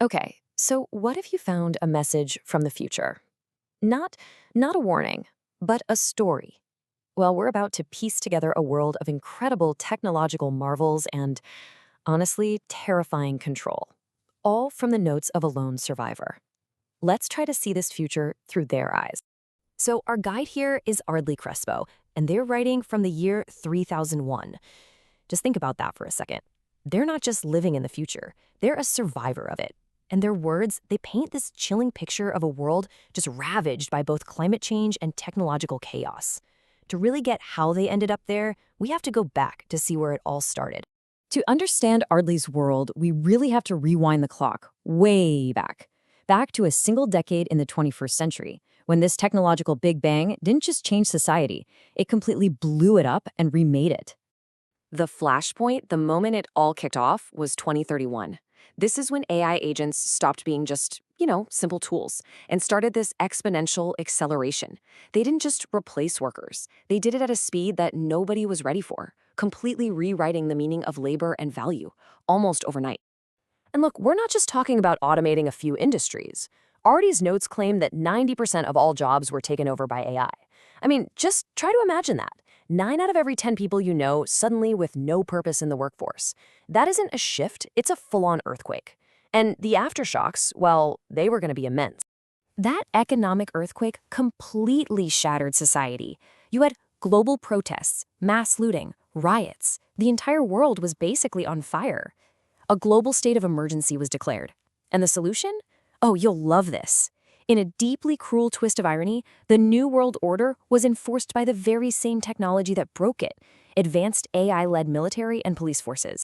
Okay, so what if you found a message from the future? Not, not a warning, but a story. Well, we're about to piece together a world of incredible technological marvels and, honestly, terrifying control. All from the notes of a lone survivor. Let's try to see this future through their eyes. So our guide here is Ardly Crespo, and they're writing from the year 3001. Just think about that for a second. They're not just living in the future, they're a survivor of it. And their words, they paint this chilling picture of a world just ravaged by both climate change and technological chaos. To really get how they ended up there, we have to go back to see where it all started. To understand Ardley's world, we really have to rewind the clock way back to a single decade in the 21st century, when this technological Big Bang didn't just change society, it completely blew it up and remade it. The flashpoint, the moment it all kicked off, was 2031. This is when AI agents stopped being just, simple tools and started this exponential acceleration. They didn't just replace workers. They did it at a speed that nobody was ready for, completely rewriting the meaning of labor and value, almost overnight. And look, we're not just talking about automating a few industries. Artie's notes claim that 90% of all jobs were taken over by AI. I mean, just try to imagine that. 9 out of every 10 people you know suddenly with no purpose in the workforce. That isn't a shift, it's a full-on earthquake. And the aftershocks, well, they were going to be immense. That economic earthquake completely shattered society. You had global protests, mass looting, riots. The entire world was basically on fire. A global state of emergency was declared. And the solution? Oh, you'll love this. In a deeply cruel twist of irony, the New World Order was enforced by the very same technology that broke it, advanced AI-led military and police forces.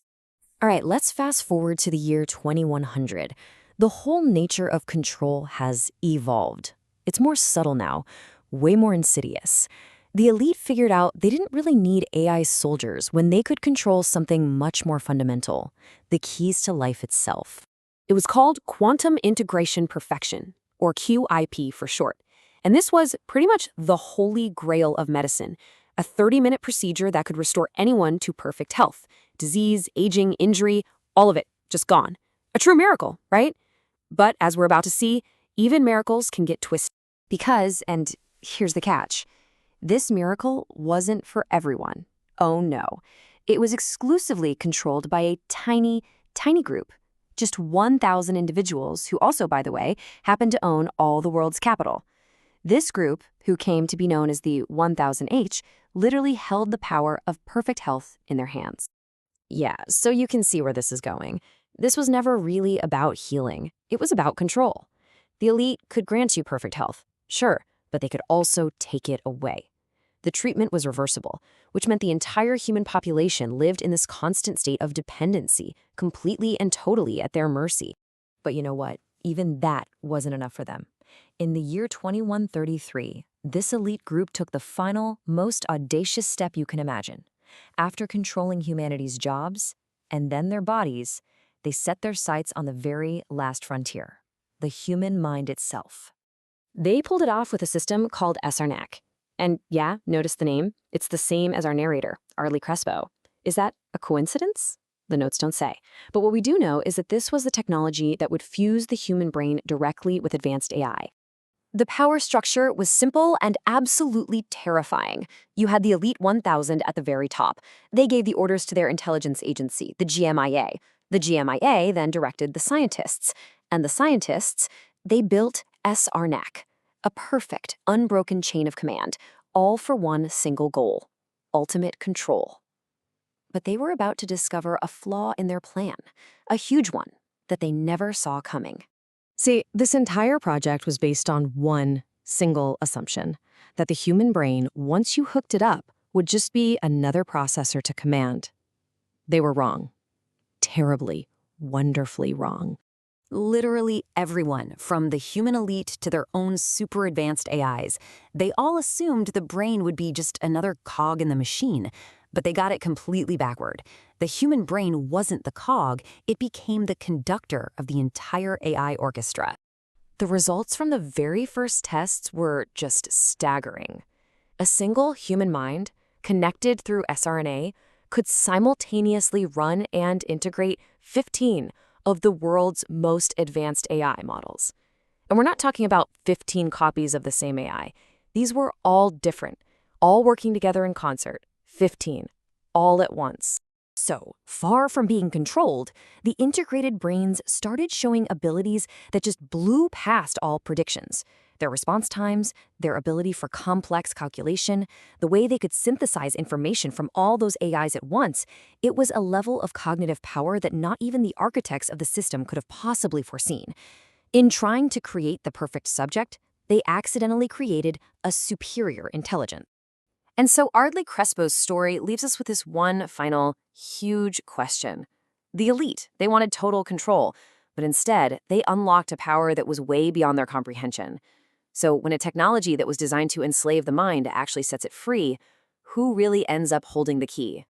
All right, let's fast forward to the year 2100. The whole nature of control has evolved. It's more subtle now, way more insidious. The elite figured out they didn't really need AI soldiers when they could control something much more fundamental, the keys to life itself. It was called quantum integration perfection, or QIP for short. And this was pretty much the holy grail of medicine, a 30-minute procedure that could restore anyone to perfect health. Disease, aging, injury, all of it, just gone. A true miracle, right? But as we're about to see, even miracles can get twisted. Because, and here's the catch, this miracle wasn't for everyone. Oh no. It was exclusively controlled by a tiny, tiny group. Just 1,000 individuals who also, by the way, happened to own all the world's capital. This group, who came to be known as the 1000H, literally held the power of perfect health in their hands. Yeah, so you can see where this is going. This was never really about healing. It was about control. The elite could grant you perfect health, sure, but they could also take it away. The treatment was reversible, which meant the entire human population lived in this constant state of dependency, completely and totally at their mercy. But you know what? Even that wasn't enough for them. In the year 2133, this elite group took the final, most audacious step you can imagine. After controlling humanity's jobs, and then their bodies, they set their sights on the very last frontier, the human mind itself. They pulled it off with a system called SRNAC. And yeah, notice the name. It's the same as our narrator, Ardly Crespo. Is that a coincidence? The notes don't say. But what we do know is that this was the technology that would fuse the human brain directly with advanced AI. The power structure was simple and absolutely terrifying. You had the Elite 1000 at the very top. They gave the orders to their intelligence agency, the GMIA. The GMIA then directed the scientists. And the scientists, they built SRNAC, a perfect, unbroken chain of command, all for one single goal: ultimate control. But they were about to discover a flaw in their plan, a huge one that they never saw coming. See, this entire project was based on one single assumption, that the human brain, once you hooked it up, would just be another processor to command. They were wrong. Terribly, wonderfully wrong. Literally everyone, from the human elite to their own super advanced AIs, they all assumed the brain would be just another cog in the machine. But they got it completely backward. The human brain wasn't the cog, it became the conductor of the entire AI orchestra. The results from the very first tests were just staggering. A single human mind, connected through sRNA, could simultaneously run and integrate 15, of the world's most advanced AI models. And we're not talking about 15 copies of the same AI. These were all different, all working together in concert, 15, all at once. So, far from being controlled, the integrated brains started showing abilities that just blew past all predictions. Their response times, their ability for complex calculation, the way they could synthesize information from all those AIs at once, it was a level of cognitive power that not even the architects of the system could have possibly foreseen. In trying to create the perfect subject, they accidentally created a superior intelligence. And so Ardly Crespo's story leaves us with this one final, huge question. The elite, they wanted total control, but instead, they unlocked a power that was way beyond their comprehension. So when a technology that was designed to enslave the mind actually sets it free, who really ends up holding the key?